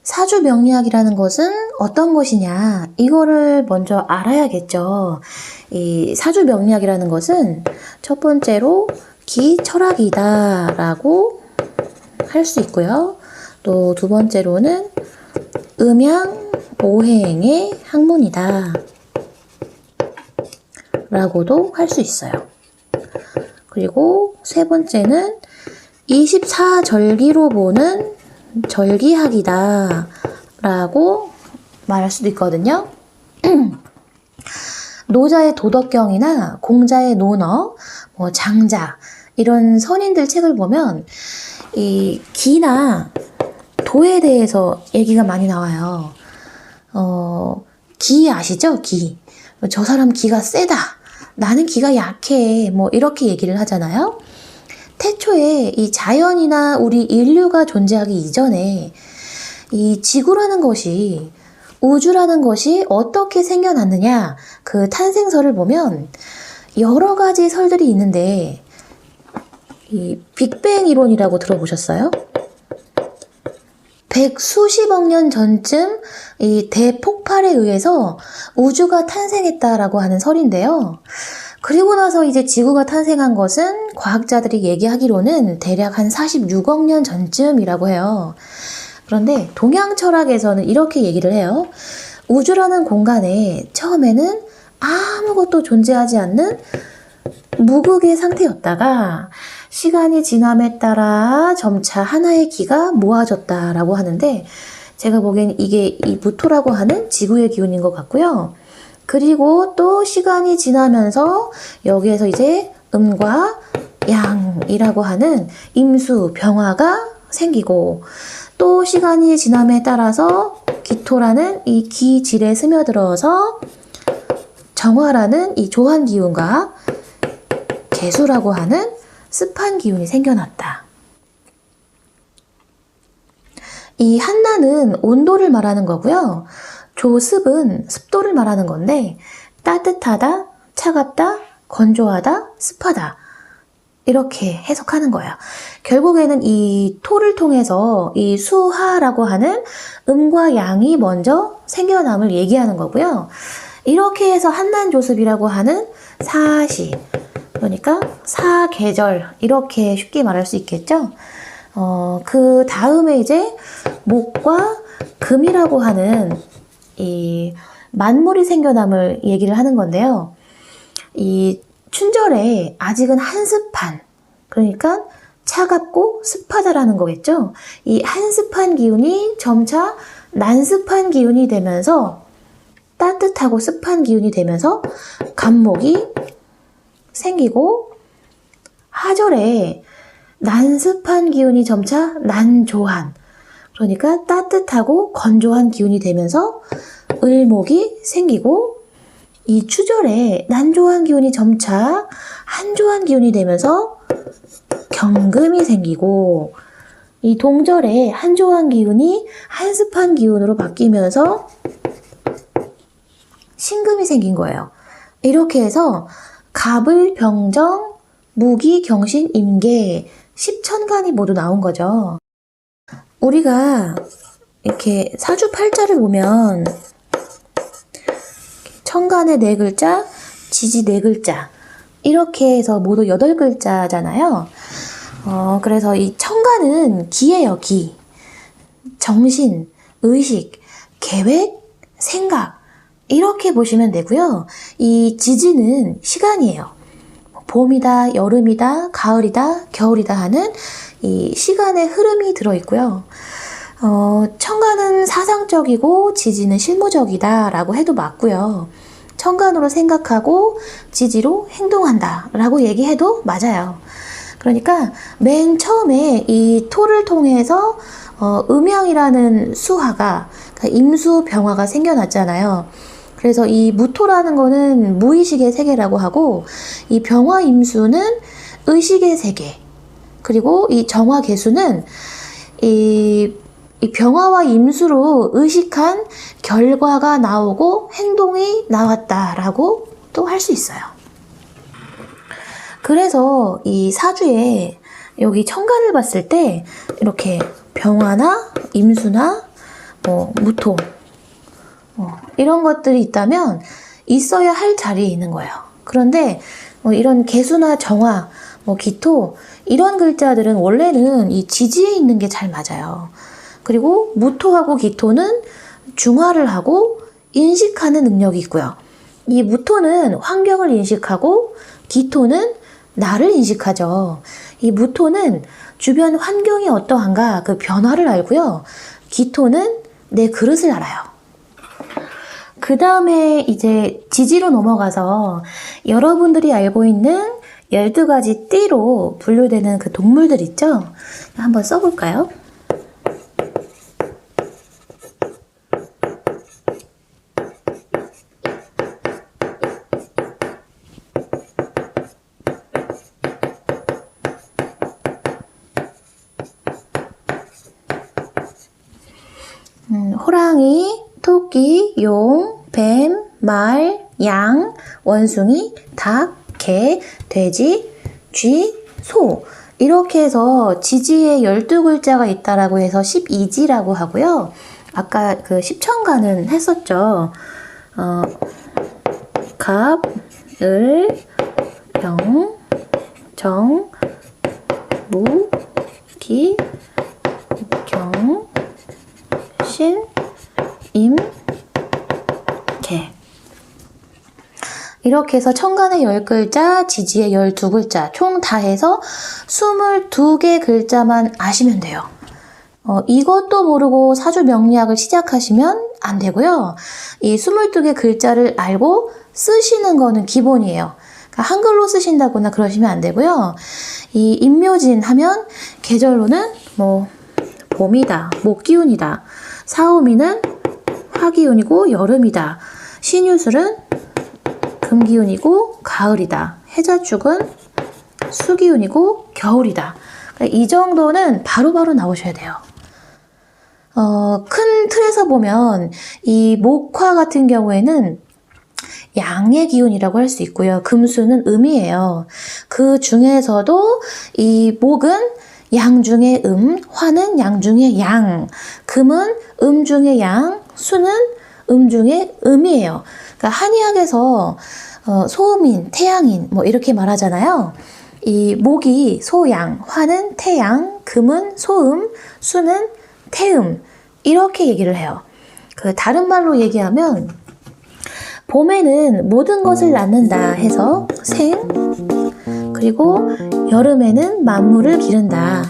사주 명리학이라는 것은 어떤 것이냐, 이거를 먼저 알아야겠죠. 이 사주 명리학이라는 것은 첫 번째로 기철학이다 라고 할 수 있고요. 또 두 번째로는 음양 오행의 학문이다 라고도 할 수 있어요. 그리고 세 번째는 24절기로 보는 절기학이다 라고 말할 수도 있거든요. 노자의 도덕경이나 공자의 논어, 장자 이런 선인들 책을 보면 이 기나 도에 대해서 얘기가 많이 나와요. 기 아시죠? 기. 저 사람 기가 세다. 나는 기가 약해. 이렇게 얘기를 하잖아요. 태초에 이 자연이나 우리 인류가 존재하기 이전에 이 지구라는 것이, 우주라는 것이 어떻게 생겨났느냐, 그 탄생설을 보면 여러 가지 설들이 있는데, 이 빅뱅 이론이라고 들어보셨어요? 백수십억 년 전쯤 이 대폭발에 의해서 우주가 탄생했다라고 하는 설인데요. 그리고 나서 이제 지구가 탄생한 것은 과학자들이 얘기하기로는 대략 한 46억 년 전쯤이라고 해요. 그런데 동양 철학에서는 이렇게 얘기를 해요. 우주라는 공간에 처음에는 아무것도 존재하지 않는 무극의 상태였다가 시간이 지남에 따라 점차 하나의 기가 모아졌다라고 하는데, 제가 보기엔 이게 이 무토라고 하는 지구의 기운인 것 같고요. 그리고 또 시간이 지나면서 여기에서 이제 음과 양이라고 하는 임수, 병화가 생기고, 또 시간이 지남에 따라서 기토라는 이 기질에 스며들어서 정화라는 이 조한 기운과 개수라고 하는 습한 기운이 생겨났다. 이 한나는 온도를 말하는 거고요. 조습은 습도를 말하는 건데, 따뜻하다, 차갑다, 건조하다, 습하다, 이렇게 해석하는 거예요. 결국에는 이 토를 통해서 이 수하라고 하는 음과 양이 먼저 생겨남을 얘기하는 거고요. 이렇게 해서 한난조습이라고 하는 사시, 그러니까 사계절, 이렇게 쉽게 말할 수 있겠죠. 그 다음에 이제 목과 금이라고 하는 이 만물이 생겨남을 얘기를 하는 건데요. 이 춘절에 아직은 한습한, 그러니까 차갑고 습하다라는 거겠죠. 이 한습한 기운이 점차 난습한 기운이 되면서 따뜻하고 습한 기운이 되면서 간목이 생기고, 하절에 난습한 기운이 점차 난조한, 그러니까 따뜻하고 건조한 기운이 되면서 을목이 생기고, 이 추절에 난조한 기운이 점차 한조한 기운이 되면서 경금이 생기고, 이 동절에 한조한 기운이 한습한 기운으로 바뀌면서 신금이 생긴 거예요. 이렇게 해서 갑을, 병정, 무기, 경신, 임계 10천간이 모두 나온 거죠. 우리가 이렇게 사주팔자를 보면 천간에 4글자, 지지 4글자, 이렇게 해서 모두 8글자잖아요. 그래서 이 천간은 기예요, 기. 정신, 의식, 계획, 생각, 이렇게 보시면 되고요. 이 지지는 시간이에요. 봄이다, 여름이다, 가을이다, 겨울이다 하는 이 시간의 흐름이 들어있고요. 천간은 사상적이고 지지는 실무적이다 라고 해도 맞고요. 천간으로 생각하고 지지로 행동한다 라고 얘기해도 맞아요. 그러니까 맨 처음에 이 토를 통해서 음양이라는 수화가, 그러니까 임수 병화가 생겨났잖아요. 그래서 이 무토라는 거는 무의식의 세계라고 하고, 이 병화 임수는 의식의 세계, 그리고 이 정화 개수는 이 이 병화와 임수로 의식한 결과가 나오고 행동이 나왔다라고 또 할 수 있어요. 그래서 이 사주에 여기 천간을 봤을 때 이렇게 병화나 임수나 무토 이런 것들이 있다면 있어야 할 자리에 있는 거예요. 그런데 이런 개수나 정화, 기토 이런 글자들은 원래는 이 지지에 있는 게 잘 맞아요. 그리고 무토하고 기토는 중화를 하고 인식하는 능력이 있고요. 이 무토는 환경을 인식하고 기토는 나를 인식하죠. 이 무토는 주변 환경이 어떠한가 그 변화를 알고요. 기토는 내 그릇을 알아요. 그 다음에 이제 지지로 넘어가서 여러분들이 알고 있는 12가지 띠로 분류되는 그 동물들 있죠? 한번 써볼까요? 호랑이, 토끼, 용, 뱀, 말, 양, 원숭이, 닭, 개, 돼지, 쥐, 소 이렇게 해서 지지에 12글자가 있다라고 해서 12지라고 하고요. 아까 그 십천간은 했었죠. 갑, 을, 병, 정, 무, 기, 경, 신, 임, 개 이렇게 해서 천간에 10글자, 지지에 12글자 총 다 해서 22개 글자만 아시면 돼요. 이것도 모르고 사주 명리학을 시작하시면 안 되고요. 이 22개 글자를 알고 쓰시는 거는 기본이에요. 그러니까 한글로 쓰신다거나 그러시면 안 되고요. 이 임묘진 하면 계절로는 봄이다, 목기운이다. 사오미는 화기운이고 여름이다. 신유술은 금기운이고 가을이다. 해자축은 수기운이고 겨울이다. 이 정도는 바로바로 나오셔야 돼요. 큰 틀에서 보면 이 목화 같은 경우에는 양의 기운이라고 할 수 있고요. 금수는 음이에요. 그 중에서도 이 목은 양 중에 화는 양 중에 양, 금은 중에 양, 수는 중에 음이에요. 그러니까 한의학에서 소음인, 태양인 이렇게 말하잖아요. 이 목이 소양, 화는 태양, 금은 소음, 수는 태음 이렇게 얘기를 해요. 그 다른 말로 얘기하면 봄에는 모든 것을 낳는다 해서 생, 그리고 여름에는 만물을 기른다.